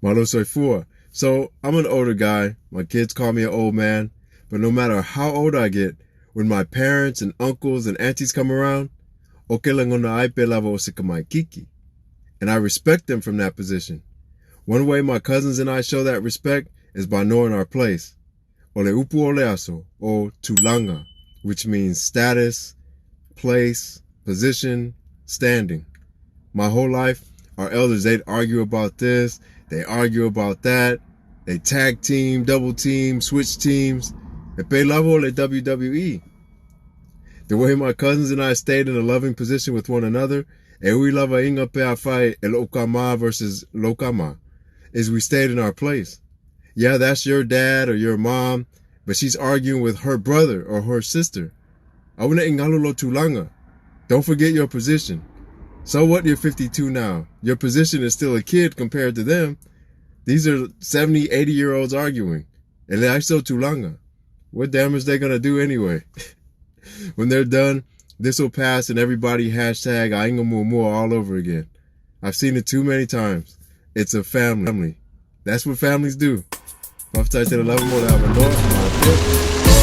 Malo soy fua. So I'm an older guy. My kids call me an old man. But no matter how old I get, when my parents and uncles and aunties come around, and I respect them from that position. One way my cousins and I show that respect is by knowing our place. Ole upu ole aso, or Tulaga, which means status, place, position, standing. My whole life, our elders, they'd argue about this, they argue about that, they tag team, double team, switch teams. Epe lavo ole WWE. The way my cousins and I stayed in a loving position with one another, eui lava inga pe afai el okama versus lokama, is we stayed in our place. Yeah, that's your dad or your mom, but she's arguing with her brother or her sister. Awuna ingalulo Tulaga. Don't forget your position. So what, you're 52 now. Your position is still a kid compared to them. These are 70, 80-year-olds arguing. And they're still Tulaga. What damage they gonna do anyway? When they're done, this will pass and everybody hashtag Aingamumua all over again. I've seen it too many times. It's a family. That's what families do.